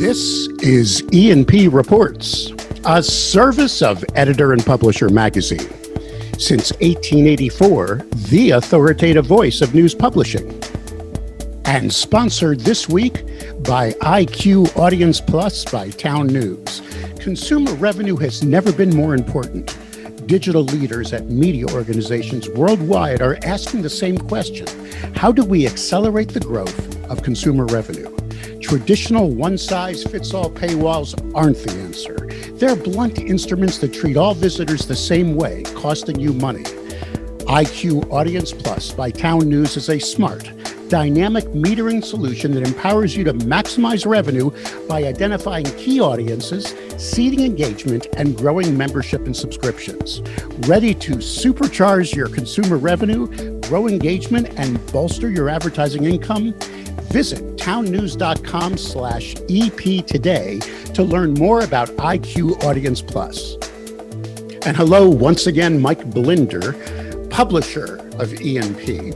This is E&P Reports, a service of Editor and Publisher Magazine. Since 1884, the authoritative voice of news publishing. And sponsored this week by IQ Audience Plus by Town News. Consumer revenue has never been more important. Digital leaders at media organizations worldwide are asking the same question. How do we accelerate the growth of consumer revenue? Traditional one-size-fits-all paywalls aren't the answer. They're blunt instruments that treat all visitors the same way, costing you money. IQ Audience Plus by Town News is a smart, dynamic metering solution that empowers you to maximize revenue by identifying key audiences, seeding engagement, and growing membership and subscriptions. Ready to supercharge your consumer revenue, grow engagement, and bolster your advertising income? Visit townnews.com/EP today to learn more about IQ Audience Plus. And hello, once again, Mike Blinder, publisher of E&P.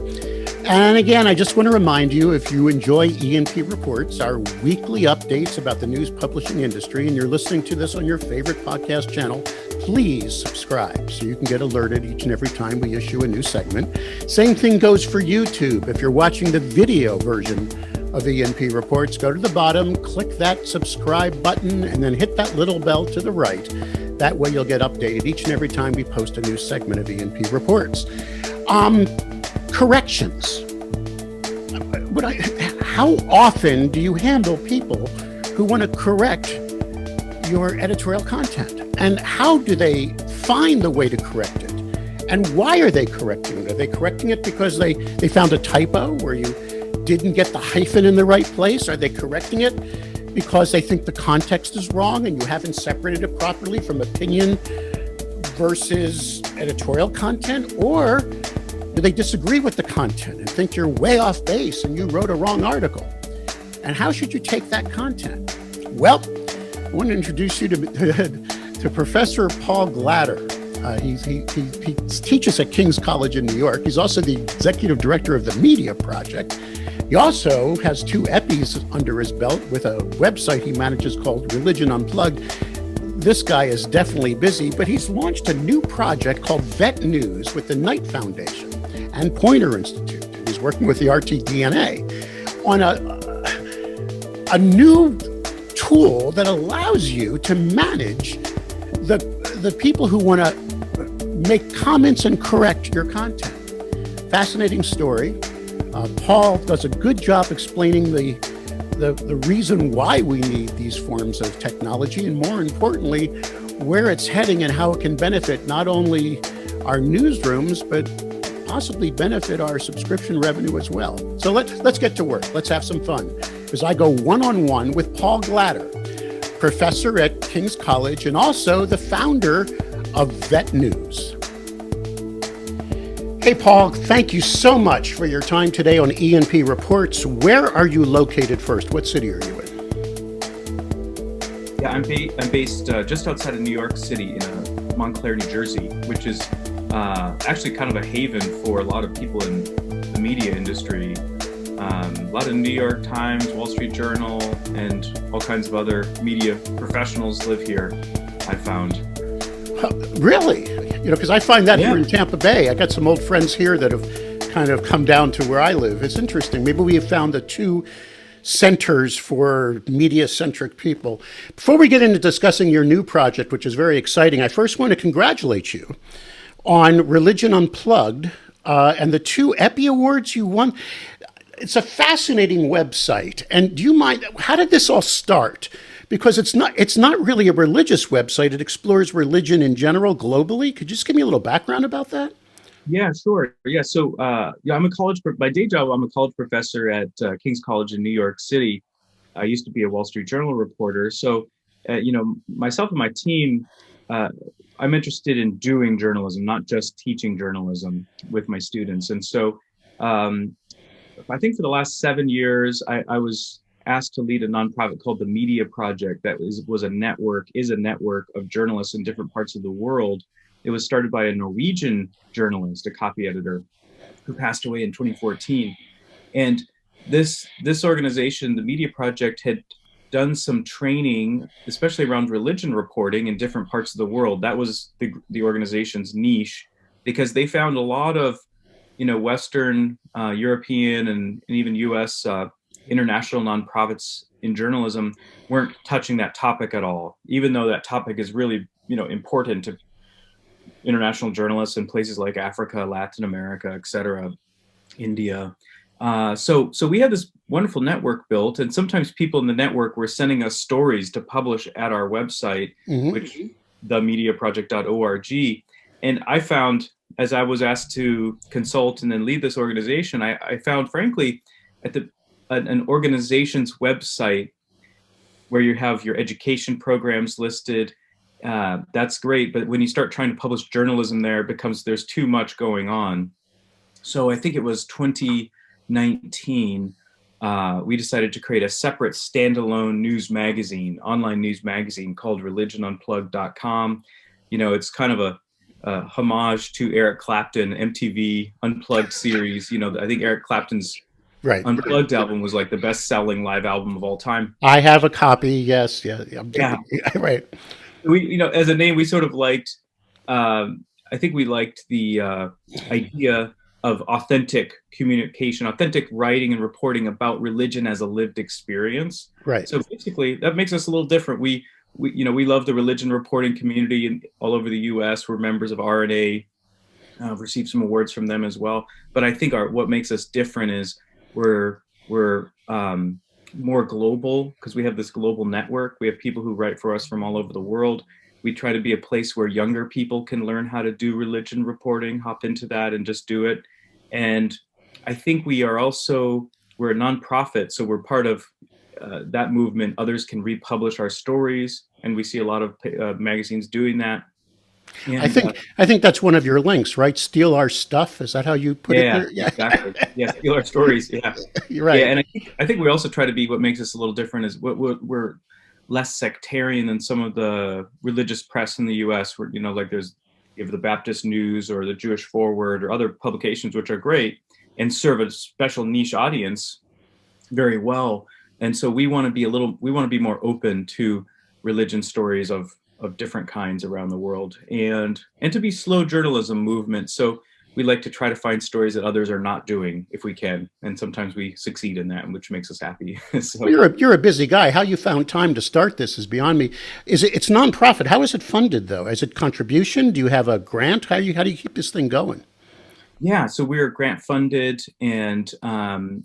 And again, I just want to remind you, if you enjoy E&P Reports, our weekly updates about the news publishing industry, and you're listening to this on your favorite podcast channel, please subscribe so you can get alerted each and every time we issue a new segment. Same thing goes for YouTube. If you're watching the video version of E&P Reports, go to the bottom, click that subscribe button, and then hit that little bell to the right. That way you'll get updated each and every time we post a new segment of E&P Reports. Corrections. How often do you handle people who want to correct your editorial content? And how do they find the way to correct it? And why are they correcting it? Are they correcting it because they found a typo where you didn't get the hyphen in the right place? Are they correcting it because they think the context is wrong and you haven't separated it properly from opinion versus editorial content? Or do they disagree with the content and think you're way off base and you wrote a wrong article? And how should you take that content? Well, I want to introduce you to Professor Paul Glatter. He teaches at King's College in New York. He's also the executive director of the Media Project. He also has 2 Eppies under his belt with a website he manages called Religion Unplugged. This guy is definitely busy, but he's launched a new project called VettNews with the Knight Foundation and Poynter Institute. He's working with the RTDNA on a new tool that allows you to manage the people who want to make comments and correct your content. Fascinating story. Paul does a good job explaining the reason why we need these forms of technology, and more importantly, where it's heading and how it can benefit not only our newsrooms, but possibly benefit our subscription revenue as well. So let's get to work. Let's have some fun. As I go one-on-one with Paul Glatter, professor at King's College and also the founder of VettNews. Hey, Paul, thank you so much for your time today on E&P Reports. Where are you located first? What city are you in? Yeah, I'm based just outside of New York City in Montclair, New Jersey, which is actually kind of a haven for a lot of people in the media industry. A lot of New York Times, Wall Street Journal, and all kinds of other media professionals live here, I found. Really? Because I find that here in Tampa Bay. I got some old friends here that have kind of come down to where I live. It's interesting. Maybe we have found the 2 centers for media-centric people. Before we get into discussing your new project, which is very exciting, I first want to congratulate you on Religion Unplugged and the 2 Epi Awards you won. It's a fascinating website. And do you mind, how did this all start? Because it's not really a religious website. It explores religion in general globally. Could you just give me a little background about that? Yeah, by day job, I'm a college professor at King's College in New York City. I used to be a Wall Street Journal reporter. So, myself and my team, I'm interested in doing journalism, not just teaching journalism with my students. And so I think for the last 7 years, I was asked to lead a nonprofit called the Media Project that is a network of journalists in different parts of the world. It was started by a Norwegian journalist, a copy editor, who passed away in 2014. And this organization, the Media Project, had done some training, especially around religion reporting in different parts of the world. That was the organization's niche, because they found a lot of, Western, European, and even U.S. International nonprofits in journalism weren't touching that topic at all, even though that topic is really, important to international journalists in places like Africa, Latin America, et cetera, India. So we had this wonderful network built, and sometimes people in the network were sending us stories to publish at our website, which themediaproject.org. And I found, as I was asked to consult and then lead this organization, I found, frankly, at an organization's website where you have your education programs listed, that's great. But when you start trying to publish journalism there, there's too much going on. So I think it was 2019, we decided to create a separate standalone news magazine, online news magazine called religionunplugged.com. It's kind of a homage to Eric Clapton MTV Unplugged series. I think Eric Clapton's Unplugged album was like the best-selling live album of all time. I have a copy. Yes, yeah. Right. We, as a name, we sort of liked. I think we liked the idea of authentic communication, authentic writing and reporting about religion as a lived experience. Right. So basically, that makes us a little different. We love the religion reporting community all over the U.S. We're members of RNA. Received some awards from them as well. But I think what makes us different is we're more global, because we have this global network. We have people who write for us from all over the world. We try to be a place where younger people can learn how to do religion reporting, hop into that and just do it. And I think we're a nonprofit, so we're part of that movement. Others can republish our stories, and we see a lot of magazines doing that. And, I think that's one of your links, right? Steal our stuff. Is that how you put it there? Yeah, exactly. Yeah, steal our stories. Yeah, you're right. Yeah, and I think we also try to be, what makes us a little different is we're less sectarian than some of the religious press in the U.S. Where like you have the Baptist News or the Jewish Forward or other publications, which are great and serve a special niche audience very well. And so we want to be more open to religion stories of different kinds around the world, and to be slow journalism movement. So we like to try to find stories that others are not doing if we can, and sometimes we succeed in that, which makes us happy. So, well, you're a busy guy. How you found time to start this is beyond me. It's nonprofit? How is it funded though? Is it contribution? Do you have a grant? How do you keep this thing going? Yeah, so we're grant funded, and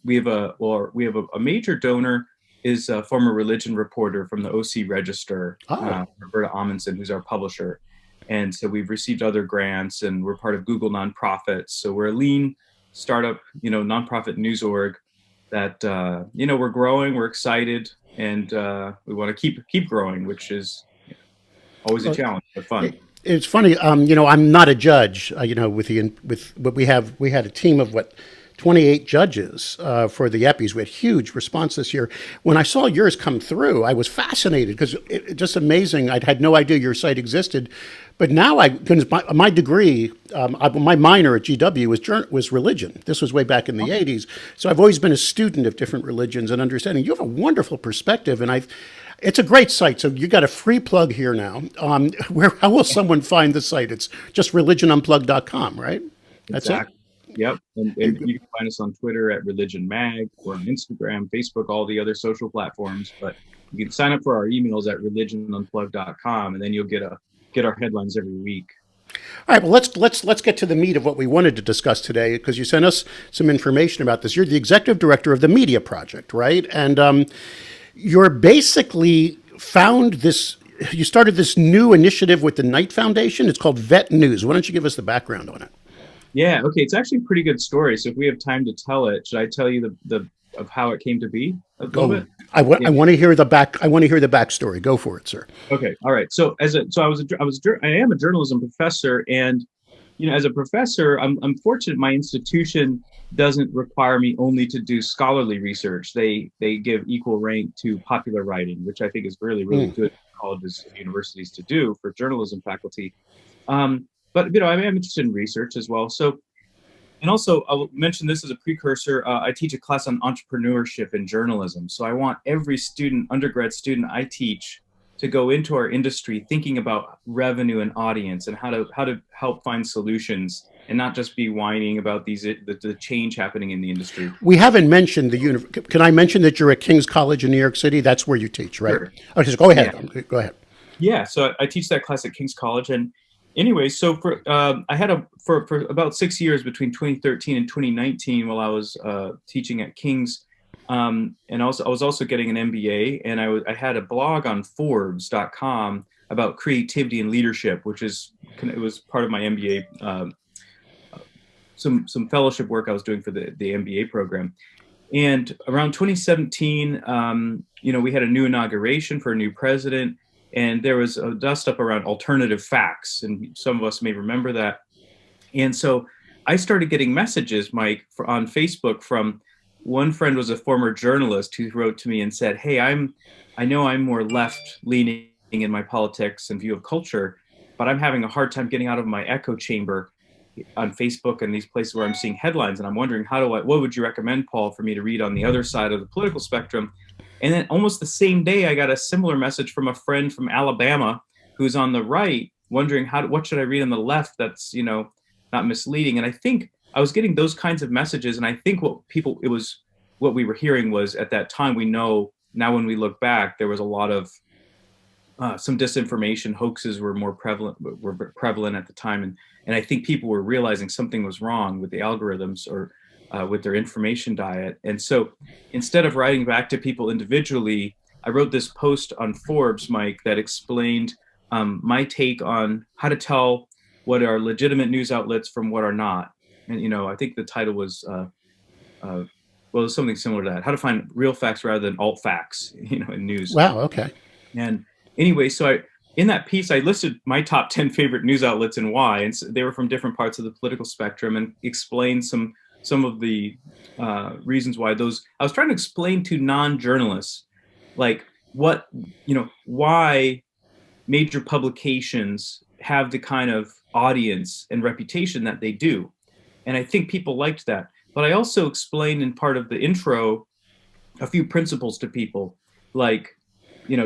we have a major donor is a former religion reporter from the OC Register, Roberta Amundsen, who's our publisher. And so we've received other grants, and we're part of Google Nonprofits. So we're a lean startup, nonprofit news org that, we're growing, we're excited, and we want to keep growing, which is always a challenge, but fun. It's funny, I'm not a judge, with what we had a team of 28 judges for the Eppies. We had huge response this year. When I saw yours come through, I was fascinated, because it's just amazing. I had no idea your site existed. But now my degree, my minor at GW was religion. This was way back in the 80s. So I've always been a student of different religions and understanding. You have a wonderful perspective, and it's a great site. So you got a free plug here now. How will someone find the site? It's just religionunplugged.com, right? That's exactly. Yep. And you can find us on Twitter at Religion Mag, or on Instagram, Facebook, all the other social platforms. But you can sign up for our emails at religionunplugged.com, and then you'll get our headlines every week. All right. Well, let's get to the meat of what we wanted to discuss today, because you sent us some information about this. You're the executive director of the Media Project, right? And you're basically you started this new initiative with the Knight Foundation. It's called VettNews. Why don't you give us the background on it? Yeah, okay. It's actually a pretty good story. So if we have time to tell it, should I tell you of how it came to be a little bit? I want to hear the backstory. Go for it, sir. Okay. All right. So I am a journalism professor, and as a professor, I'm fortunate my institution doesn't require me only to do scholarly research. They give equal rank to popular writing, which I think is really, really good for colleges and universities to do for journalism faculty. But I am interested in research as well. So And also, I'll mention this as a precursor. I teach a class on entrepreneurship and journalism. So I want every student, undergrad student I teach, to go into our industry thinking about revenue and audience and how to help find solutions and not just be whining about the change happening in the industry. We haven't mentioned can I mention that you're at King's College in New York City? That's where you teach, right? Sure. Okay, so go ahead. Yeah. Go ahead. Yeah, so I teach that class at King's College, and anyway, so I had for about 6 years between 2013 and 2019 while I was teaching at King's, and also I was also getting an MBA, and I had a blog on Forbes.com about creativity and leadership, it was part of my MBA, some fellowship work I was doing for the MBA program. And around 2017, we had a new inauguration for a new president. And there was a dust up around alternative facts, and some of us may remember that. And so I started getting messages, Mike, on Facebook from one friend was a former journalist who wrote to me and said, "Hey, I know I'm more left leaning in my politics and view of culture, but I'm having a hard time getting out of my echo chamber on Facebook and these places where I'm seeing headlines. And I'm wondering what would you recommend, Paul, for me to read on the other side of the political spectrum?" And then almost the same day, I got a similar message from a friend from Alabama who's on the right, wondering what should I read on the left that's, not misleading. And I think I was getting those kinds of messages. And I think what we were hearing was at that time, we know now when we look back, there was a lot of some disinformation. Hoaxes were more prevalent at the time. And I think people were realizing something was wrong with the algorithms or with their information diet. And so instead of writing back to people individually, I wrote this post on Forbes, Mike, that explained my take on how to tell what are legitimate news outlets from what are not. And, I think the title was, something similar to that, how to find real facts rather than alt facts, in news. Wow, okay. And anyway, so in that piece, I listed my top 10 favorite news outlets and why. And so they were from different parts of the political spectrum, and explained some of the reasons why those. I was trying to explain to non-journalists, like why major publications have the kind of audience and reputation that they do. And I think people liked that. But I also explained in part of the intro a few principles to people, like,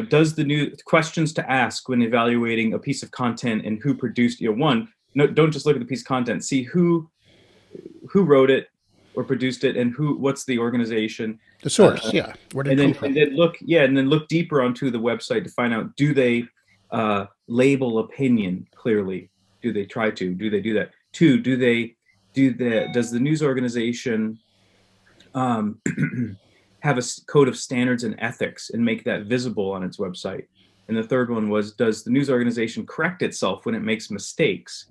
does the new questions to ask when evaluating a piece of content and who produced, don't just look at the piece of content, see who wrote it or produced it and what's the organization, the source, where did it come from? And then look deeper onto the website to find out, do they label opinion clearly? Do they try to? Do they do that? Two, does the news organization have a code of standards and ethics and make that visible on its website? And the third one was, does the news organization correct itself when it makes mistakes?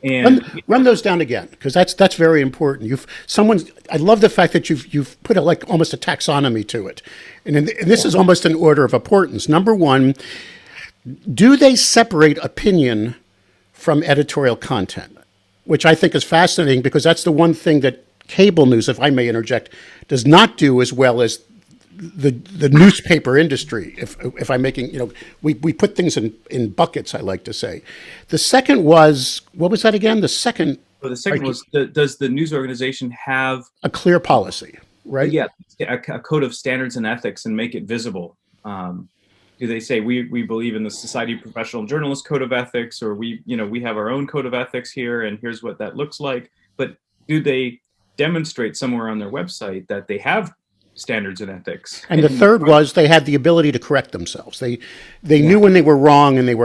And run those down again, because that's very important. I love the fact that you've put like almost a taxonomy to it, and this is almost an order of importance. Number one, do they separate opinion from editorial content? Which I think is fascinating, because that's the one thing that cable news, if I may interject, does not do as well as the newspaper industry. If I'm making, we put things in buckets, I like to say. The second was, what was that again? The second was, does the news organization have a clear policy, right? Yeah, a code of standards and ethics and make it visible. Do they say we believe in the Society of Professional Journalists Code of Ethics, or we have our own code of ethics here, and here's what that looks like? But do they demonstrate somewhere on their website that they have standards and ethics? And the third was, they had the ability to correct themselves. They knew when they were wrong, and they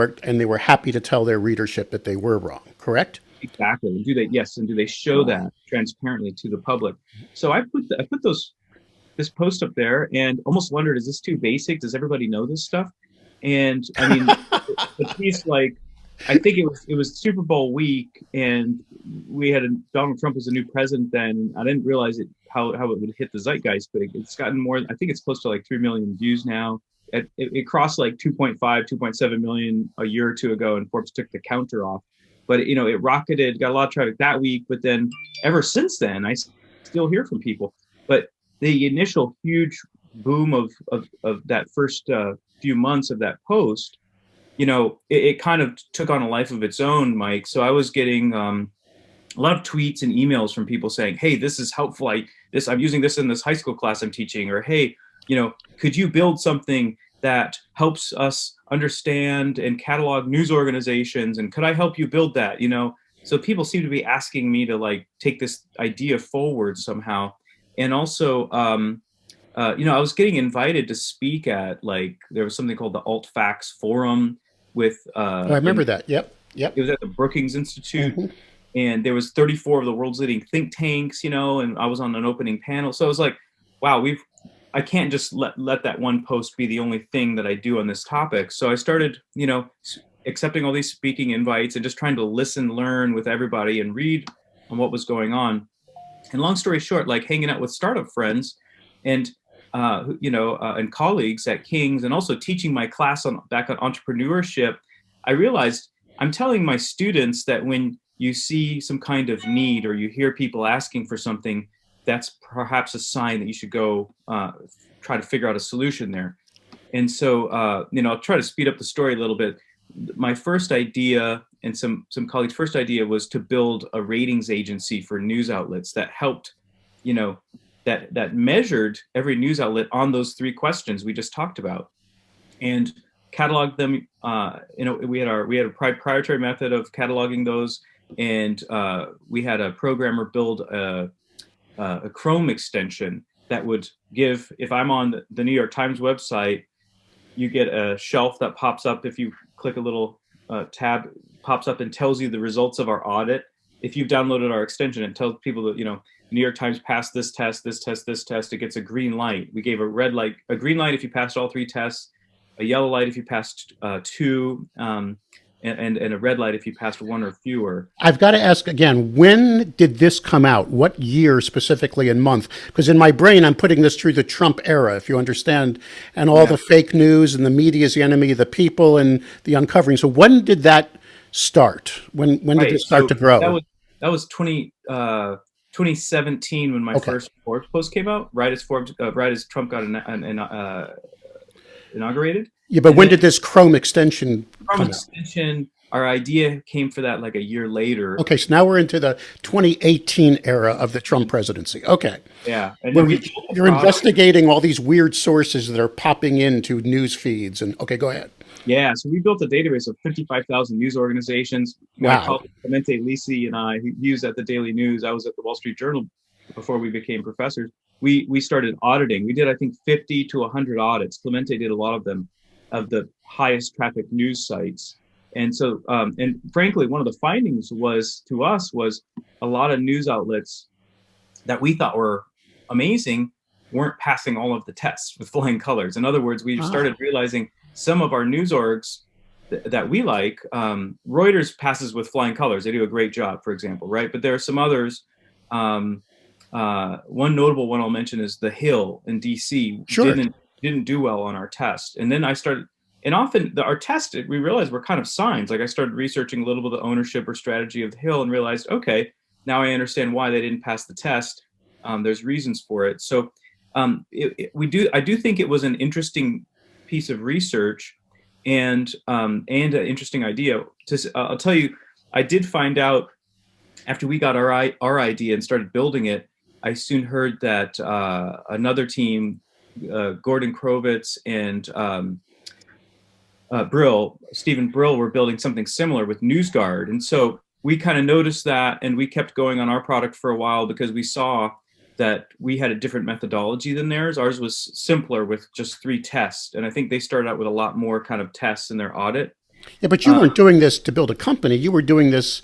were happy to tell their readership that they were wrong. Correct? Exactly. And do they show that transparently to the public? So I put this post up there and almost wondered, is this too basic? Does everybody know this stuff? And I mean, the piece, like, I think it was Super Bowl week, and we had Donald Trump was the new president then. I didn't realize how it would hit the zeitgeist, but it's gotten more. I think it's close to like 3 million views now. It crossed like 2.7 million a year or two ago, and Forbes took the counter off. But it rocketed, got a lot of traffic that week. But then ever since then, I still hear from people. But the initial huge boom of that first few months of that post, it kind of took on a life of its own, Mike. So I was getting a lot of tweets and emails from people saying, "Hey, this is helpful. I'm using this in this high school class I'm teaching," or "Hey, could you build something that helps us understand and catalog news organizations, and could I help you build that?" So people seem to be asking me to like take this idea forward somehow. And also, I was getting invited to speak at, like, there was something called the Alt Facts Forum with Oh, I remember that. Yep. it Yep. was at the Brookings Institute, Hmm. and there was 34 of the world's leading think tanks, and I was on an opening panel. So I was like, wow, I can't just let that one post be the only thing that I do on this topic. So I started, accepting all these speaking invites and just trying to listen, learn with everybody and read on what was going on. And long story short, like hanging out with startup friends and and colleagues at King's, and also teaching my class back on entrepreneurship, I realized I'm telling my students that when you see some kind of need or you hear people asking for something, that's perhaps a sign that you should go try to figure out a solution there. And so, I'll try to speed up the story a little bit. My first idea, and some colleagues' first idea, was to build a ratings agency for news outlets that helped, that measured every news outlet on those three questions we just talked about, and cataloged them. We had a proprietary method of cataloging those, and we had a programmer build a Chrome extension that would give, if I'm on the New York Times website, you get a shelf that pops up. If you click a little tab, pops up and tells you the results of our audit. If you've downloaded our extension, it tells people that, New York Times passed this test, this test, this test. It gets a green light. We gave a green light if you passed all three tests, a yellow light if you passed two, and a red light if you passed one or fewer. I've got to ask again, when did this come out? What year specifically and month? Because in my brain, I'm putting this through the Trump era, if you understand, and all the fake news and the media is the enemy of the people and the uncovering. So when did that start? When did it start to grow? That was 2017 when my first Forbes post came out, right as Trump got inaugurated. Yeah, but when did this Chrome extension come out? Our idea came for that like a year later. Okay, so now we're into the 2018 era of the Trump presidency. Okay. Yeah. And you're investigating all these weird sources that are popping into news feeds. And okay, go ahead. Yeah, so we built a database of 55,000 news organizations. Wow. My colleague Clemente Lisi and I, he was at the Daily News. I was at the Wall Street Journal before we became professors. We started auditing. We did, I think, 50 to 100 audits. Clemente did a lot of them, of the highest traffic news sites. And so, and frankly, one of the findings was a lot of news outlets that we thought were amazing weren't passing all of the tests with flying colors. In other words, we started realizing some of our news orgs that we like, Reuters passes with flying colors. They do a great job, for example, right? But there are some others. One notable one I'll mention is The Hill in DC. Sure. Didn't do well on our test. And then I started, and often our test, we realized were kind of signs. Like I started researching a little bit of the ownership or strategy of The Hill and realized, okay, now I understand why they didn't pass the test. There's reasons for it. So I do think it was an interesting piece of research and an interesting idea. I'll tell you, I did find out after we got our idea and started building it, I soon heard that another team, Gordon Krovitz and Stephen Brill, were building something similar with NewsGuard. And so we kind of noticed that, and we kept going on our product for a while because we saw that we had a different methodology than theirs. Ours was simpler with just 3 tests. And I think they started out with a lot more kind of tests in their audit. Yeah, but you weren't doing this to build a company. You were doing this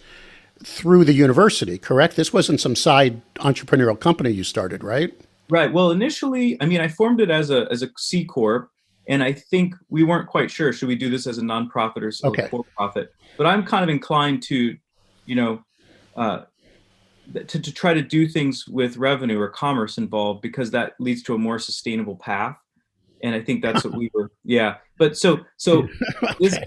through the university, correct? This wasn't some side entrepreneurial company you started, right? Right. Well, initially, I mean, I formed it as a C Corp, and I think we weren't quite sure, should we do this as a nonprofit or for-profit? But I'm kind of inclined to, to try to do things with revenue or commerce involved, because that leads to a more sustainable path. And I think that's what we were. Yeah. But so this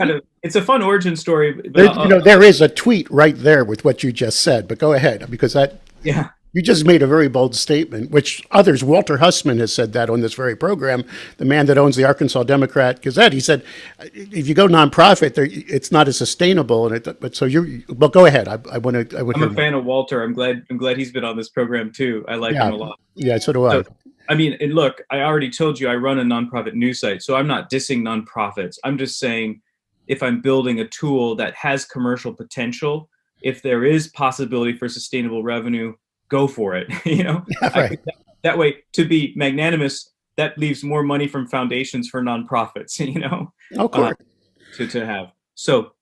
it's a fun origin story. But there is a tweet right there with what you just said, but go ahead, because that. Yeah. You just made a very bold statement, which others, Walter Hussman has said that on this very program, the man that owns the Arkansas Democrat Gazette. He said, if you go nonprofit, it's not as sustainable. But so well, go ahead. I want to, I would I'm hear a more. fan of Walter. I'm glad he's been on this program too. I like him Yeah. a lot. Yeah. So do I. So, I mean, and look, I already told you I run a nonprofit news site, so I'm not dissing nonprofits. I'm just saying if I'm building a tool that has commercial potential, if there is possibility for sustainable revenue, go for it. Yeah, I right. could, that way, to be magnanimous, that leaves more money from foundations for nonprofits, Of uh, course. to have. So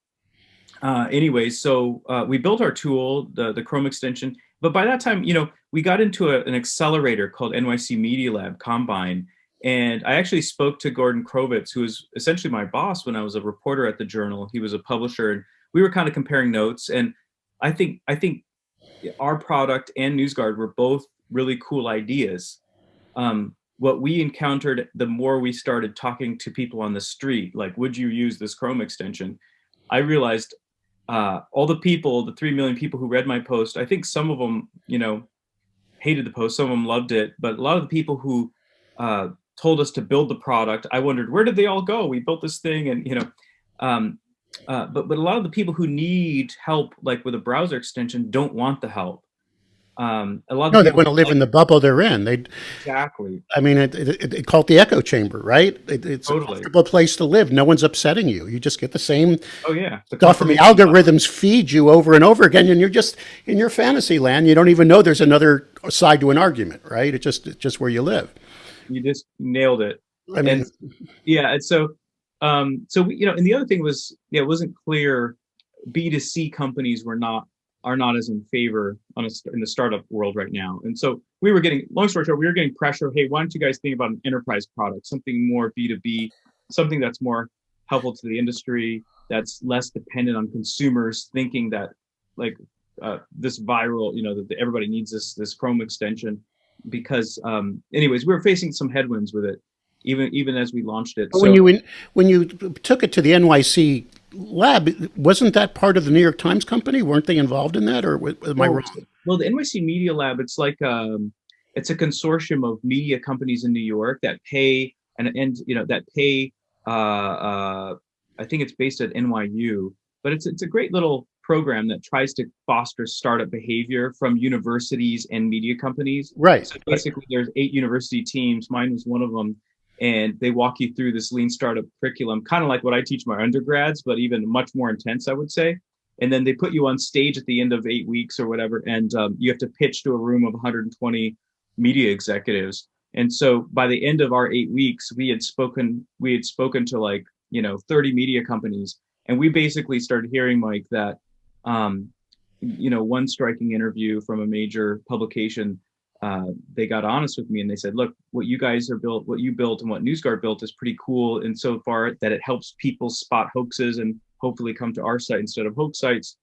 anyways, so we built our tool, the Chrome extension. But by that time, we got into an accelerator called NYC Media Lab Combine. And I actually spoke to Gordon Krovitz, who was essentially my boss when I was a reporter at the Journal. He was a publisher, and we were kind of comparing notes. And I think our product and NewsGuard were both really cool ideas. What we encountered, the more we started talking to people on the street, like, would you use this Chrome extension? I realized all the people, the 3 million people who read my post, I think some of them, hated the post, some of them loved it, but a lot of the people who told us to build the product, I wondered, where did they all go? We built this thing, and um, but a lot of the people who need help, like with a browser extension, don't want the help. A lot of No, the they people want to who live like in the bubble they're in. exactly, I mean, it called the echo chamber, right? It's a totally. comfortable place to live. No one's upsetting you. You just get the same Oh yeah, the stuff, and the confirmation. algorithms feed you over and over again, and you're just in your fantasy land. You don't even know there's another side to an argument, right? It's just where you live. You just nailed it. I mean, And yeah, and so and the other thing was, it wasn't clear. B2C companies are not as in favor in the startup world right now. And so we were getting, long story short, we were getting pressure. Hey, why don't you guys think about an enterprise product, something more B2B, something that's more helpful to the industry, that's less dependent on consumers thinking that like this viral, that everybody needs this Chrome extension. Because anyways, we were facing some headwinds with it, even as we launched it. when So you took it to the NYC lab, wasn't that part of the New York Times company? Weren't they involved in that, or am I Well, wrong? well, the NYC Media Lab, it's like it's a consortium of media companies in New York that pay and that pay. I think it's based at NYU, but it's a great little program that tries to foster startup behavior from universities and media companies. Right. So basically, there's 8 university teams. Mine was one of them, and they walk you through this lean startup curriculum, kind of like what I teach my undergrads, but even much more intense, I would say. And then they put you on stage at the end of 8 weeks or whatever, and you have to pitch to a room of 120 media executives. And so by the end of our 8 weeks, we had spoken to like 30 media companies, and we basically started hearing like that. One striking interview from a major publication. They got honest with me and they said, "Look, what you guys are built, what you built, and what NewsGuard built is pretty cool insofar that it helps people spot hoaxes and hopefully come to our site instead of hoax sites.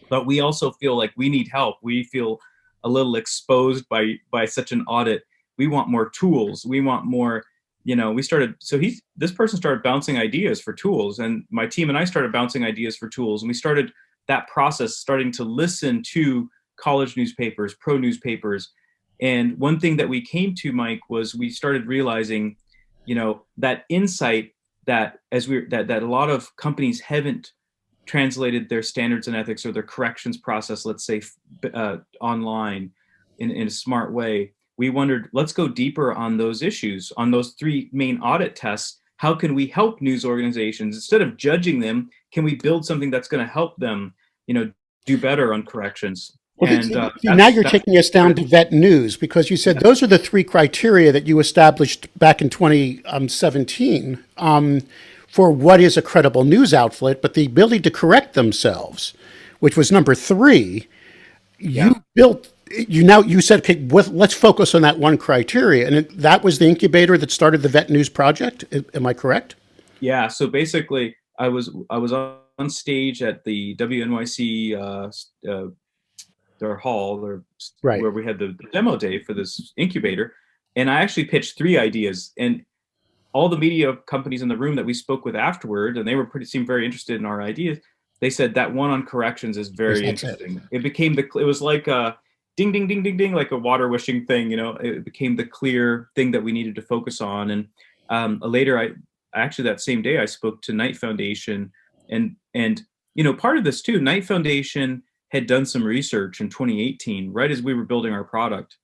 But we also feel like we need help. We feel a little exposed by such an audit. We want more tools. We want more." We started. So this person started bouncing ideas for tools, and my team and I started bouncing ideas for tools, and we started that process, starting to listen to college newspapers, pro newspapers. And one thing that we came to, Mike, was we started realizing, that insight that that a lot of companies haven't translated their standards and ethics or their corrections process, let's say, online in a smart way. We wondered, let's go deeper on those issues, on those 3 main audit tests. How can we help news organizations instead of judging them? Can we build something that's going to help them, do better on corrections? Well, And now you're taking us down to VettNews, because you said those are the 3 criteria that you established back in 2017 for what is a credible news outlet, but the ability to correct themselves, which was number 3. You built. You said, okay, let's focus on that one criteria, and that was the incubator that started the VettNews project. Am I correct? Yeah. So basically, I was on stage at the WNYC their hall, Right. where we had the demo day for this incubator, and I actually pitched 3 ideas, and all the media companies in the room that we spoke with afterward, and they seemed very interested in our ideas. They said that one on corrections is very That's it. interesting. It was like ding, ding, ding, ding, ding, like a water wishing thing. It became the clear thing that we needed to focus on. And later, I actually that same day I spoke to Knight Foundation, and part of this too. Knight Foundation had done some research in 2018, right as we were building our product,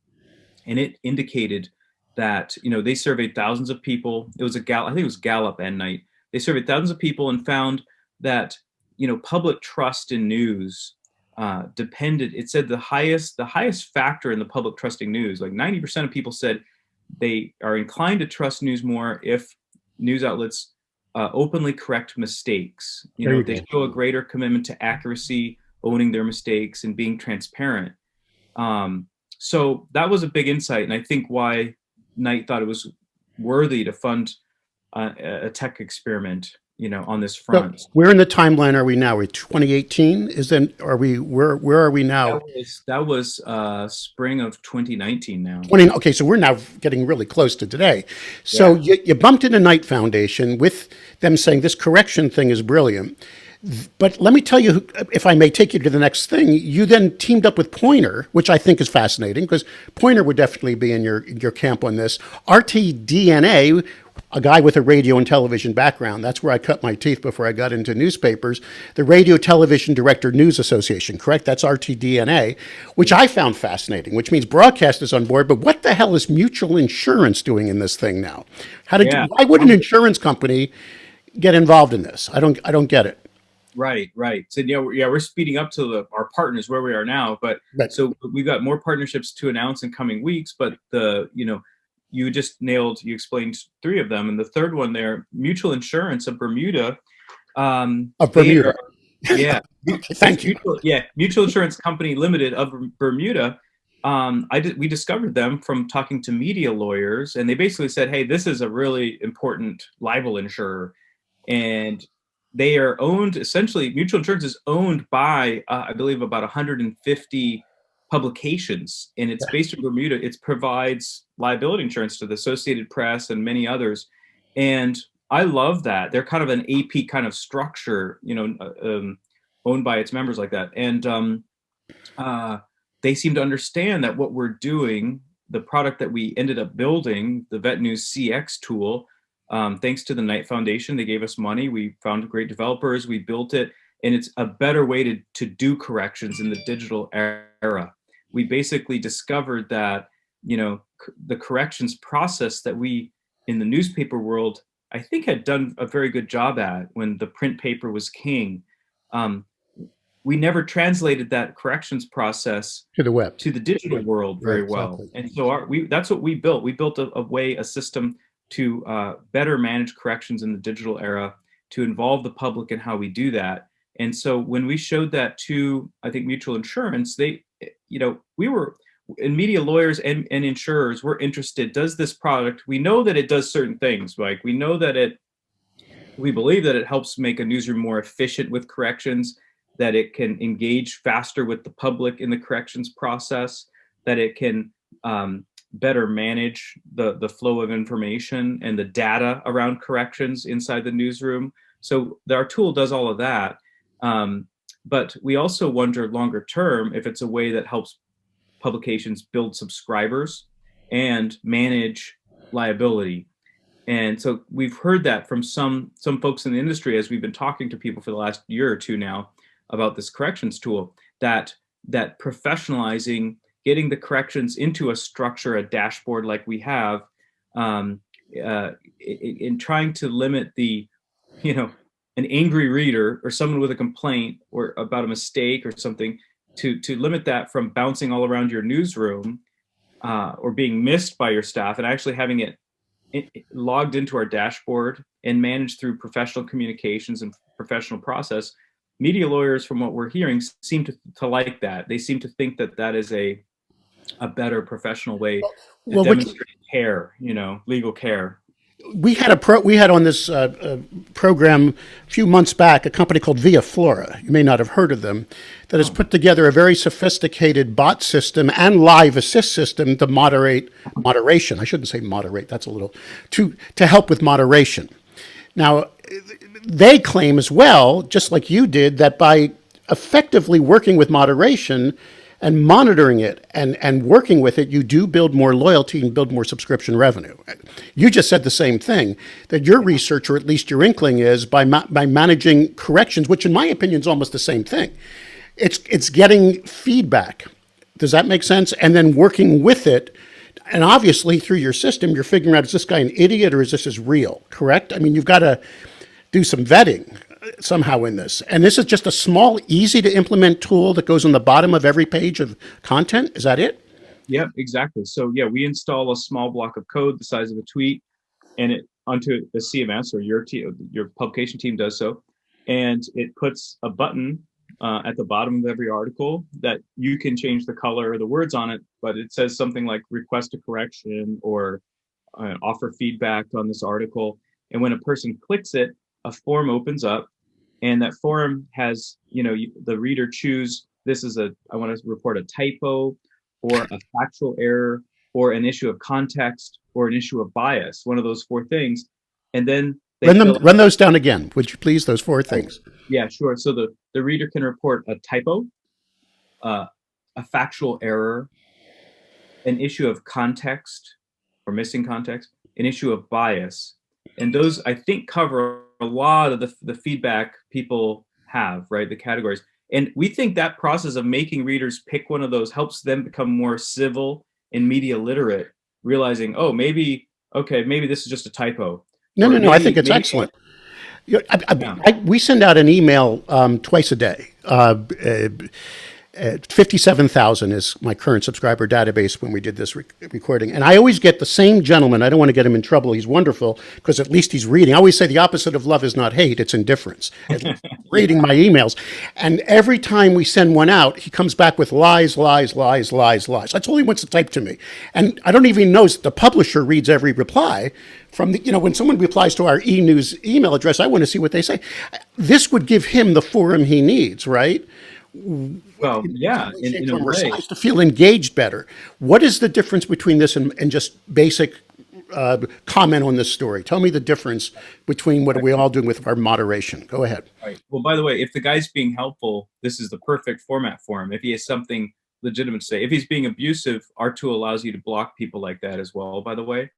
and it indicated that they surveyed thousands of people. It was I think it was Gallup and Knight. They surveyed thousands of people and found that public trust in news depended. It said the highest factor in the public trusting news, like 90% of people said they are inclined to trust news more if news outlets openly correct mistakes. They show a greater commitment to accuracy, owning their mistakes, and being transparent. So that was a big insight, and I think why Knight thought it was worthy to fund a tech experiment, on this front. So where in the timeline are we now? We're 2018. Where are we now? That was spring of 2019 now. Okay, so we're now getting really close to today. So you bumped into Knight Foundation with them saying this correction thing is brilliant. But let me tell you, if I may take you to the next thing, you then teamed up with Pointer, which I think is fascinating because Pointer would definitely be in your camp on this. RTDNA, a guy with a radio and television background. That's where I cut my teeth before I got into newspapers. The Radio Television Director News Association, correct? That's RTDNA, which I found fascinating, which means broadcast is on board. But what the hell is Mutual Insurance doing in this thing now? Why would an insurance company get involved in this? I don't get it. Right. So we're speeding up to our partners where we are now, but So we've got more partnerships to announce in coming weeks. But you explained three of them, and the third one there, Mutual Insurance of Bermuda. Bermuda. Thank you. Mutual Insurance Company Limited of Bermuda. We discovered them from talking to media lawyers, and they basically said, "Hey, this is a really important libel insurer," and they are owned, essentially, Mutual Insurance is owned by, I believe, about 150 publications, and it's based in Bermuda. It provides liability insurance to the Associated Press and many others. And I love that. They're kind of an AP kind of structure, owned by its members like that. And they seem to understand that what we're doing, the product that we ended up building, the VettNews Cx tool, thanks to the Knight Foundation, they gave us money. We found great developers. We built it, and it's a better way to do corrections in the digital era. We basically discovered that, the corrections process that we, in the newspaper world, I think had done a very good job at when the print paper was king. We never translated that corrections process to the web, to the digital world very well. And so that's what we built. We built a system to better manage corrections in the digital era, to involve the public in how we do that. And so when we showed that to, I think, Mutual Insurance, we were, and media lawyers and insurers were interested. Does this product, we know that it does certain things, like we know that we believe that it helps make a newsroom more efficient with corrections, that it can engage faster with the public in the corrections process, that it can better manage the flow of information and the data around corrections inside the newsroom. So our tool does all of that. But we also wonder longer term if it's a way that helps publications build subscribers and manage liability. And so we've heard that from some folks in the industry as we've been talking to people for the last year or two now about this corrections tool, that professionalizing, getting the corrections into a structure, a dashboard like we have, in trying to limit the, an angry reader or someone with a complaint or about a mistake or something, to limit that from bouncing all around your newsroom or being missed by your staff, and actually having it logged into our dashboard and managed through professional communications and professional process. Media lawyers, from what we're hearing, seem to like that. They seem to think that is a better professional way to demonstrate care, legal care. We had on this program a few months back a company called ViaFlora. You may not have heard of them. That has put together a very sophisticated bot system and live assist system to moderation. I shouldn't say moderate. That's a little to help with moderation. Now, they claim as well, just like you did, that by effectively working with moderation and monitoring it and working with it, you do build more loyalty and build more subscription revenue. You just said the same thing, that your research, or at least your inkling, is by managing corrections, which in my opinion is almost the same thing. It's getting feedback. Does that make sense? And then working with it. And obviously through your system, you're figuring out, is this guy an idiot or is this real? Correct? I mean, you've got to do some vetting somehow in this. And this is just a small, easy to implement tool that goes on the bottom of every page of content. Is that it? Yep, exactly. So yeah, we install a small block of code the size of a tweet and it onto the CMS, or your publication team does so. And it puts a button at the bottom of every article that you can change the color or the words on it, but it says something like request a correction or offer feedback on this article. And when a person clicks it, a form opens up, and that form has, the reader choose, I want to report a typo or a factual error or an issue of context or an issue of bias, one of those four things. And then run those down again, would you please, those four things? Yeah, sure. So the reader can report a typo, a factual error, an issue of context or missing context, an issue of bias. And those, I think, cover a lot of the feedback people have, right? The categories. And we think that process of making readers pick one of those helps them become more civil and media literate, realizing, oh, maybe this is just a typo. No, I think it's excellent. We send out an email twice a day. 57,000 is my current subscriber database when we did this recording. And I always get the same gentleman. I don't want to get him in trouble. He's wonderful because at least he's reading. I always say the opposite of love is not hate, it's indifference. Reading my emails. And every time we send one out, he comes back with lies, lies, lies, lies, lies. That's all he wants to type to me. And I don't even know the publisher reads every reply. From when someone replies to our e-news email address, I want to see what they say. This would give him the forum he needs, right? Well, yeah, in a way. To feel engaged better. What is the difference between this and just basic comment on this story? Tell me the difference between what we're all doing with our moderation. Go ahead. Right. Well, by the way, if the guy's being helpful, this is the perfect format for him. If he has something legitimate to say. If he's being abusive, our tool allows you to block people like that as well, by the way.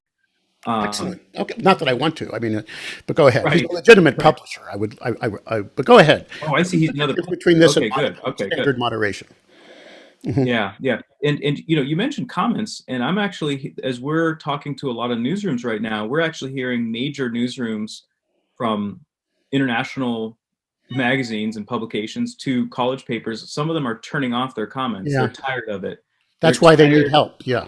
Excellent. Okay, not that I want to. I mean, but go ahead. Right. He's a legitimate publisher. But go ahead. Oh, I see. He's another between this and standard moderation. Mm-hmm. Yeah. And you mentioned comments, and I'm actually, as we're talking to a lot of newsrooms right now, we're actually hearing major newsrooms from international magazines and publications to college papers. Some of them are turning off their comments. Yeah. They're tired of it. That's why they need help. Yeah.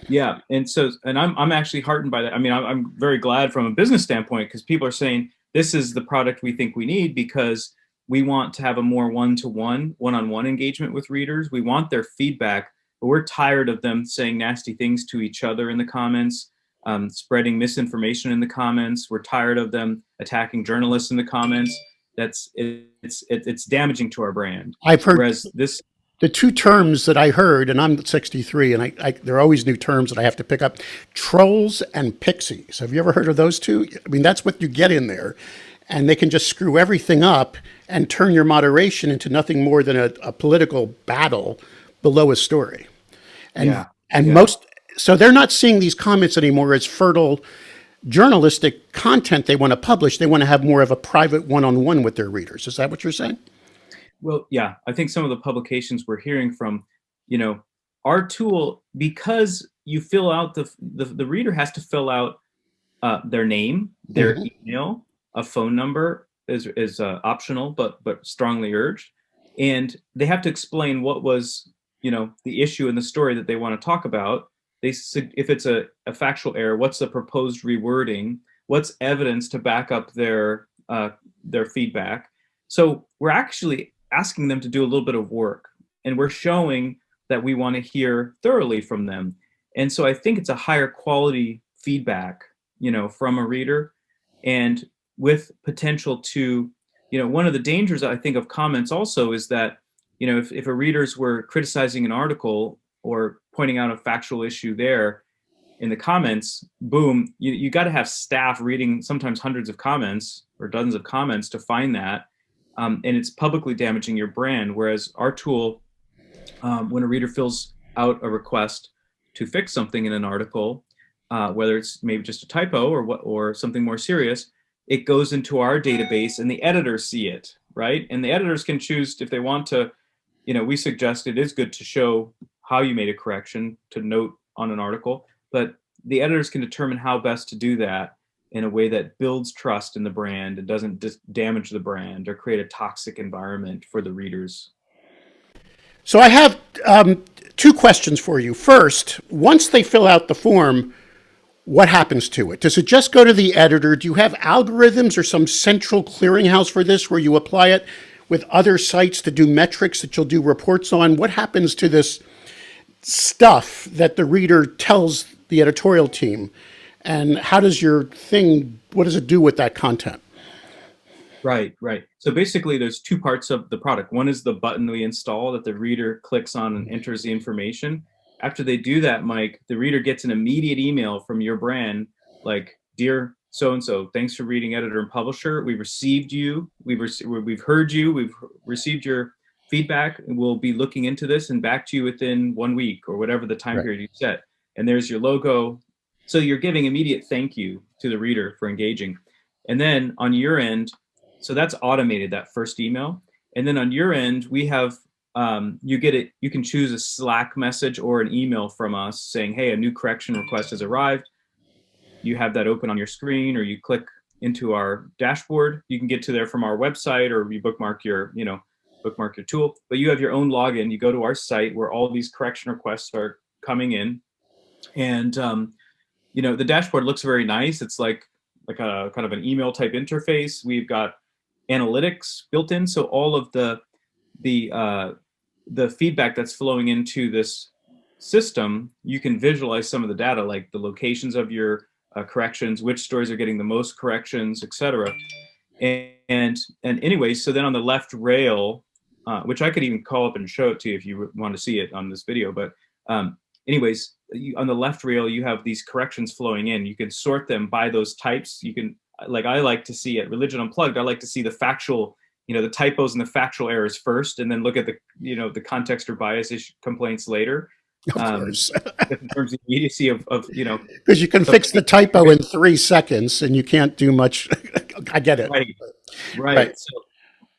Yeah, and I'm actually heartened by that. I mean, I'm very glad from a business standpoint because people are saying this is the product we think we need because we want to have a more one-to-one, one-on-one engagement with readers. We want their feedback, but we're tired of them saying nasty things to each other in the comments, spreading misinformation in the comments. We're tired of them attacking journalists in the comments. It's damaging to our brand. I've heard the two terms that I heard, and I'm 63, and there are always new terms that I have to pick up: trolls and pixies. Have you ever heard of those two? I mean, that's what you get in there, and they can just screw everything up and turn your moderation into nothing more than a political battle below a story. So they're not seeing these comments anymore as fertile journalistic content they want to publish. They want to have more of a private one-on-one with their readers. Is that what you're saying? Well, yeah, I think some of the publications we're hearing from, our tool, because you fill out the reader has to fill out their name, their email, a phone number is optional, but strongly urged. And they have to explain what was, the issue in the story that they want to talk about. If it's a factual error, what's the proposed rewording? What's evidence to back up their feedback? So we're actually asking them to do a little bit of work, and we're showing that we want to hear thoroughly from them. And so I think it's a higher quality feedback, from a reader, and with potential to, one of the dangers I think of comments also is that, if a readers were criticizing an article or pointing out a factual issue there in the comments, boom, you got to have staff reading sometimes hundreds of comments or dozens of comments to find that. And it's publicly damaging your brand. Whereas our tool when a reader fills out a request to fix something in an article, whether it's maybe just a typo or something more serious, it goes into our database and the editors see it, right? And the editors can choose if they want to, we suggest it is good to show how you made a correction to note on an article, but the editors can determine how best to do that in a way that builds trust in the brand and doesn't damage the brand or create a toxic environment for the readers. So I have two questions for you. First, once they fill out the form, what happens to it? Does it just go to the editor? Do you have algorithms or some central clearinghouse for this where you apply it with other sites to do metrics that you'll do reports on? What happens to this stuff that the reader tells the editorial team? And how does your thing, what does it do with that content? Right. So basically there's two parts of the product. One is the button we install that the reader clicks on and enters the information. After they do that, Mike, the reader gets an immediate email from your brand, like, "Dear so-and-so, thanks for reading editor and publisher. We've received you. We've heard you. We've received your feedback, and we'll be looking into this and back to you within 1 week," or whatever the time period you set. And there's your logo. So you're giving immediate thank you to the reader for engaging. And then on your end, so that's automated, that first email. And then on your end, we have, you get it, you can choose a Slack message or an email from us saying, "Hey, a new correction request has arrived." You have that open on your screen, or you click into our dashboard. You can get to there from our website, or you bookmark your tool, but you have your own login. You go to our site where all these correction requests are coming in. And, the dashboard looks very nice. It's like a kind of an email type interface. We've got analytics built in, so all of the feedback that's flowing into this system, you can visualize some of the data, like the locations of your corrections, which stories are getting the most corrections, etc. And anyway, so then on the left rail, which I could even call up and show it to you if you want to see it on this video, but anyways, on the left rail, you have these corrections flowing in. You can sort them by those types. You can, like I like to see at Religion Unplugged, I like to see the factual, the typos and the factual errors first, and then look at the context or bias complaints later. Of course. In terms of immediacy of because you can fix the typo in 3 seconds and you can't do much. I get it. Right.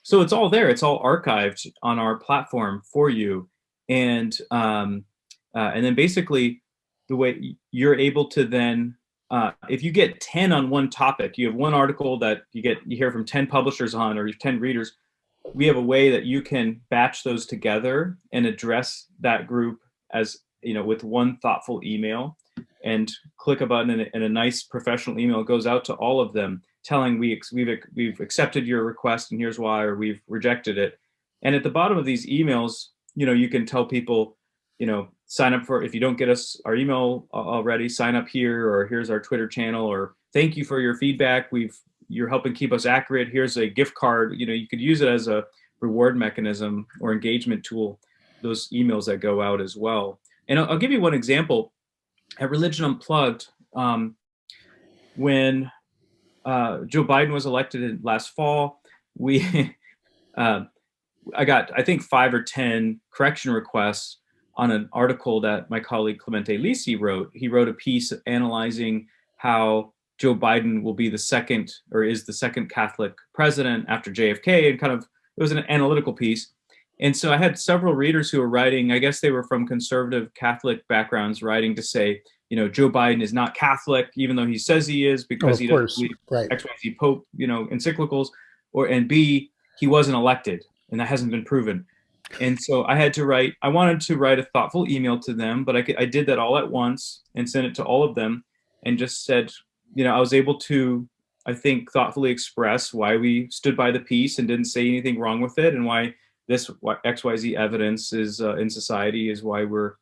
So it's all there. It's all archived on our platform for you. And then basically the way you're able to then, if you get 10 on one topic, you have one article that you hear from 10 publishers on, or 10 readers, we have a way that you can batch those together and address that group as, with one thoughtful email, and click a button and a nice professional email goes out to all of them telling we've accepted your request and here's why, or we've rejected it. And at the bottom of these emails, you can tell people, sign up for, if you don't get us our email already, sign up here, or here's our Twitter channel, or thank you for your feedback. You're helping keep us accurate. Here's a gift card. You could use it as a reward mechanism or engagement tool, those emails that go out as well. And I'll give you one example. At Religion Unplugged, when Joe Biden was elected last fall, I got, I think, 5 or 10 correction requests on an article that my colleague Clemente Lisi wrote. He wrote a piece analyzing how Joe Biden will be is the second Catholic president after JFK, and it was an analytical piece. And so I had several readers who were writing, I guess they were from conservative Catholic backgrounds, writing to say, Joe Biden is not Catholic, even though he says he is, because he doesn't believe XYZ Pope, encyclicals, and B, he wasn't elected, and that hasn't been proven. And so I wanted to write a thoughtful email to them, but I did that all at once and sent it to all of them and just said, I was able to, I think, thoughtfully express why we stood by the piece and didn't say anything wrong with it, and why this XYZ evidence is in society is why we're,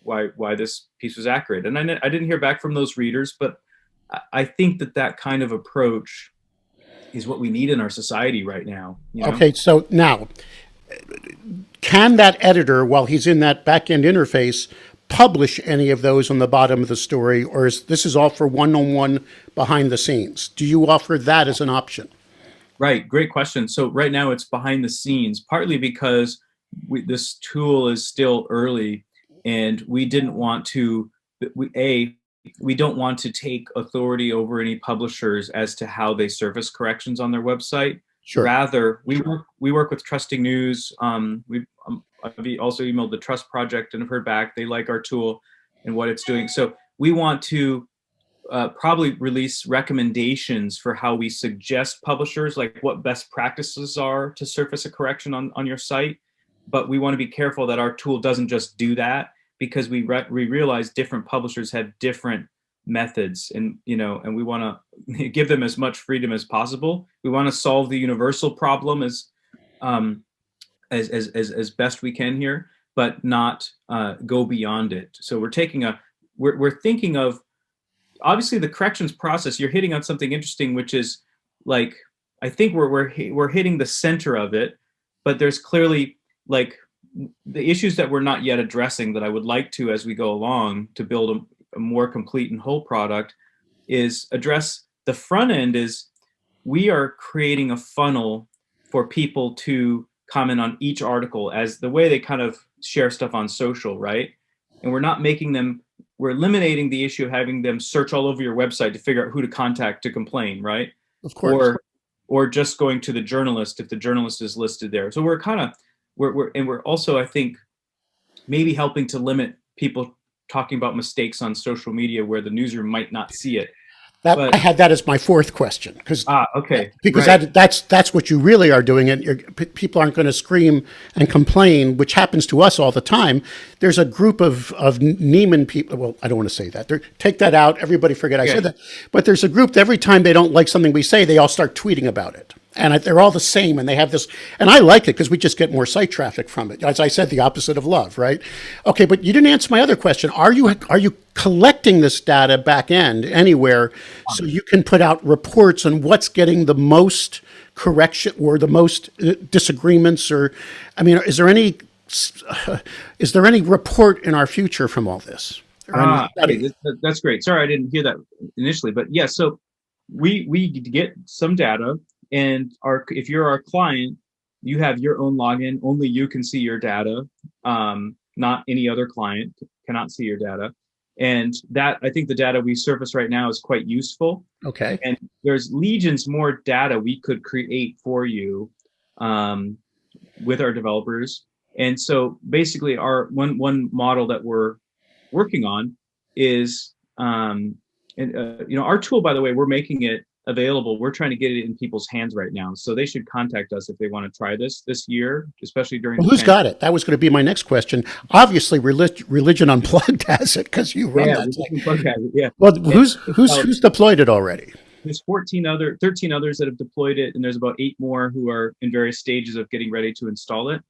why this piece was accurate. And I didn't hear back from those readers, but I think that kind of approach is what we need in our society right now. Okay, so now, can that editor, while he's in that back-end interface, publish any of those on the bottom of the story, or this is all for one-on-one behind the scenes? Do you offer that as an option? Right, great question. So right now it's behind the scenes, partly because this tool is still early, and we didn't want to. We don't want to take authority over any publishers as to how they surface corrections on their website. Sure. Rather, we work with Trusting News. I've also emailed the Trust Project and have heard back. They like our tool and what it's doing. So we want to probably release recommendations for how we suggest publishers, like what best practices are to surface a correction on your site. But we want to be careful that our tool doesn't just do that, because we realize different publishers have different methods, and and we want to give them as much freedom as possible. We want to solve the universal problem as best we can here, but not go beyond it. So we're thinking of, obviously, the corrections process. You're hitting on something interesting, which is, like, I think we're hitting the center of it, but there's clearly, like, the issues that we're not yet addressing that I would like to, as we go along, to build a more complete and whole product, is address the front end. Is we are creating a funnel for people to comment on each article, as the way they kind of share stuff on social, right? And we're eliminating the issue of having them search all over your website to figure out who to contact to complain, right? Of course. Or just going to the journalist if the journalist is listed there. So we're also, I think, maybe helping to limit people talking about mistakes on social media where the newsroom might not see it. I had that as my fourth question, because okay, right. That's what you really are doing, and people aren't going to scream and complain, which happens to us all the time. There's a group of Neiman people. Well, I don't want to say that. Take that out. Everybody forget I said that. But there's a group that every time they don't like something we say, they all start tweeting about it. And they're all the same, and they have this, and I like it because we just get more site traffic from it. As I said, the opposite of love, right? Okay, but you didn't answer my other question. Are you collecting this data back end anywhere so you can put out reports on what's getting the most correction or the most disagreements? Or, I mean, is there any report in our future from all this? That's great. Sorry, I didn't hear that initially, but yeah. So we get some data. And if you're our client, you have your own login. Only you can see your data. Not any other client cannot see your data. And that, I think the data we surface right now is quite useful. Okay. And there's legions more data we could create for you with our developers. And so basically our one model that we're working on is, our tool, by the way, we're making it available. We're trying to get it in people's hands right now. So they should contact us if they want to try this year, especially during who's got it? That was going to be my next question. Obviously, Religion Unplugged has it because you run that thing. Yeah. Well, who's deployed it already? There's 13 others that have deployed it, and there's about 8 more who are in various stages of getting ready to install it.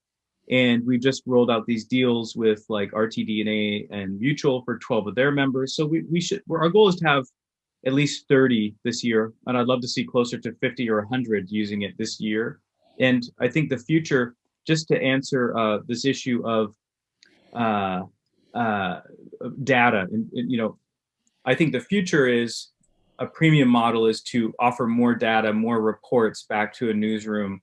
And we've just rolled out these deals with, like, RTDNA and Mutual for 12 of their members. So our goal is to have at least 30 this year, and I'd love to see closer to 50 or 100 using it this year. And I think the future, just to answer this issue of data, and I think the future is a premium model is to offer more data, more reports back to a newsroom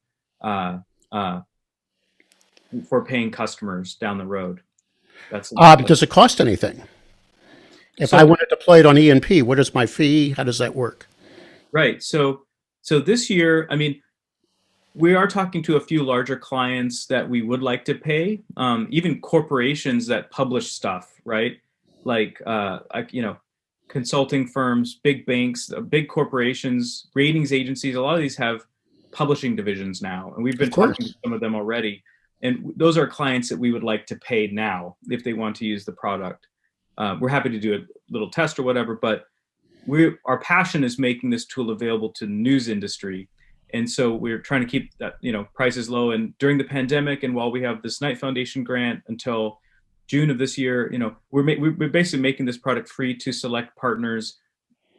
for paying customers down the road. Does it cost anything? If I want to deploy it on E&P, what is my fee? How does that work? Right. So this year, I mean, we are talking to a few larger clients that we would like to pay, even corporations that publish stuff, right? Like, consulting firms, big banks, big corporations, ratings agencies. A lot of these have publishing divisions now, and we've been talking to some of them already. And those are clients that we would like to pay now if they want to use the product. We're happy to do a little test or whatever, but our passion is making this tool available to the news industry. And so we're trying to keep that, prices low. And during the pandemic, and while we have this Knight Foundation grant until June of this year, we're basically making this product free to select partners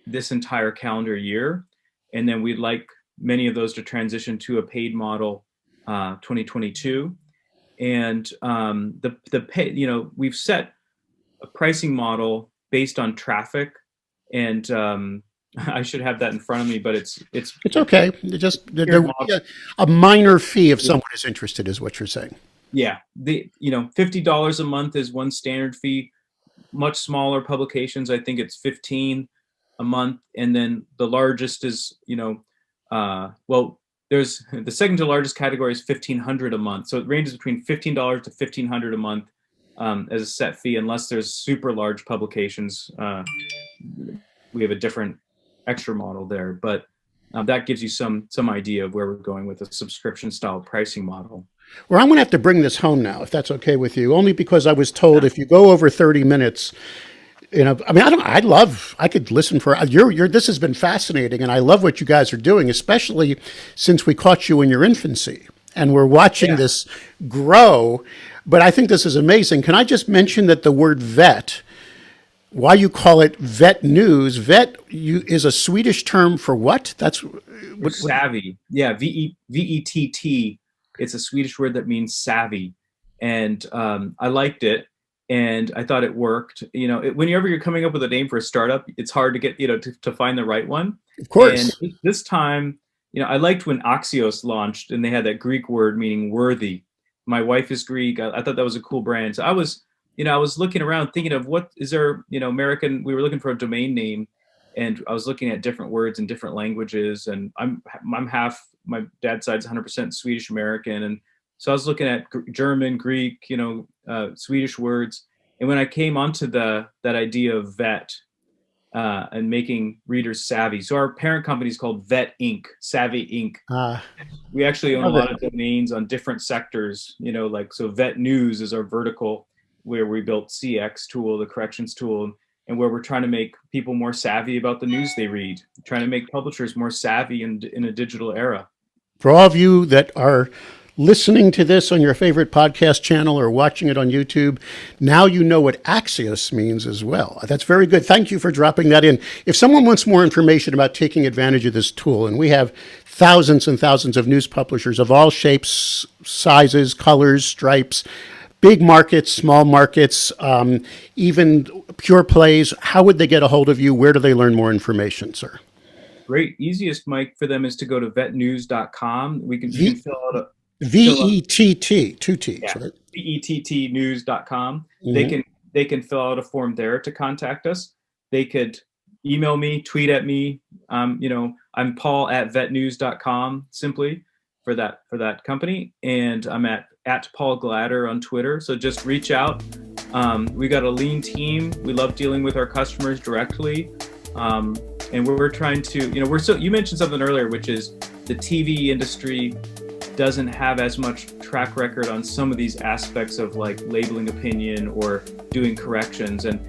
this entire calendar year. And then we'd like many of those to transition to a paid model 2022. And the pay, we've set a pricing model based on traffic, and I should have that in front of me, but it's okay. Just a minor fee if someone is interested, is what you're saying. Yeah, $50 a month is one standard fee. Much smaller publications, I think it's 15 a month, and then the largest is, well, there's the second to largest category is 1,500 a month. So it ranges between $15 to 1,500 a month as a set fee, unless there's super large publications. We have a different extra model there, but that gives you some idea of where we're going with a subscription style pricing model. Well, I'm going to have to bring this home now, if that's okay with you, only because I was told if you go over 30 minutes, I mean, I could listen for, this has been fascinating, and I love what you guys are doing, especially since we caught you in your infancy and we're watching this grow. But I think this is amazing. Can I just mention that the word vet, why you call it VettNews, is a Swedish term for what? That's what, savvy. Yeah, VETT. It's a Swedish word that means savvy. And I liked it. And I thought it worked. Whenever you're coming up with a name for a startup, it's hard to get, to find the right one. Of course. And this time, I liked when Axios launched and they had that Greek word meaning worthy. My wife is Greek. I thought that was a cool brand. So I was looking around thinking of what is there, American, we were looking for a domain name, and I was looking at different words in different languages, and I'm half, my dad's side's 100% Swedish American. And so I was looking at German, Greek, Swedish words. And when I came onto that idea of vet and making readers savvy, so our parent company is called Vett Inc, Savvy Inc. We actually own a lot of domains on different sectors, so VettNews is our vertical, where we built CX tool, the corrections tool, and where we're trying to make people more savvy about the news they read, trying to make publishers more savvy in a digital era. For all of you that are listening to this on your favorite podcast channel or watching it on YouTube, now you know what Axios means as well. That's very good. Thank you for dropping that in. If someone wants more information about taking advantage of this tool, and we have thousands and thousands of news publishers of all shapes, sizes, colors, stripes, big markets, small markets, even pure plays, how would they get a hold of you? Where do they learn more information, sir? Great. Easiest, Mike, for them is to go to VettNews.com. We can fill out a VETT, two T's, right? VETTnews.com. They can fill out a form there to contact us. They could email me, tweet at me. I'm Paul at VettNews.com simply for that company, and I'm at Paul Glatter on Twitter. So just reach out. We got a lean team. We love dealing with our customers directly. And we're trying to, you mentioned something earlier, which is the TV industry doesn't have as much track record on some of these aspects of like labeling opinion or doing corrections. And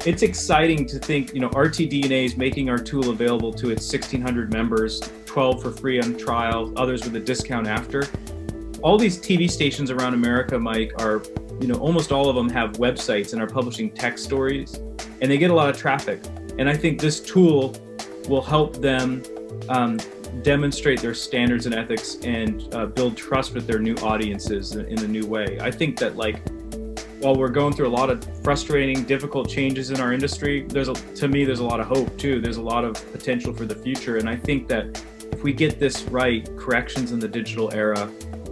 it's exciting to think, RTDNA is making our tool available to its 1,600 members, 12 for free on trial, others with a discount after. All these TV stations around America, Mike, are, almost all of them have websites and are publishing tech stories, and they get a lot of traffic. And I think this tool will help them demonstrate their standards and ethics and build trust with their new audiences in a new way. I think that, while we're going through a lot of frustrating, difficult changes in our industry, to me, there's a lot of hope too. There's a lot of potential for the future. And I think that if we get this right, corrections in the digital era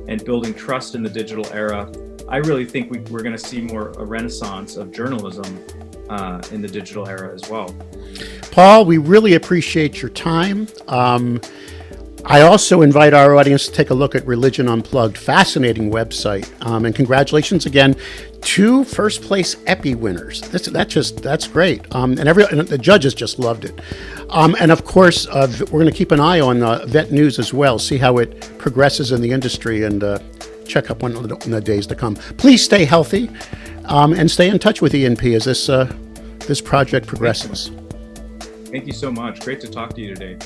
and building trust in the digital era, I really think we're going to see a renaissance of journalism in the digital era as well. Paul, we really appreciate your time. I also invite our audience to take a look at Religion Unplugged, fascinating website. And congratulations again, 2 first-place Epi winners. That's great. And the judges just loved it. And of course, we're going to keep an eye on VettNews as well, see how it progresses in the industry, and check up on the days to come. Please stay healthy and stay in touch with ENP as this project progresses. Thank you so much. Great to talk to you today.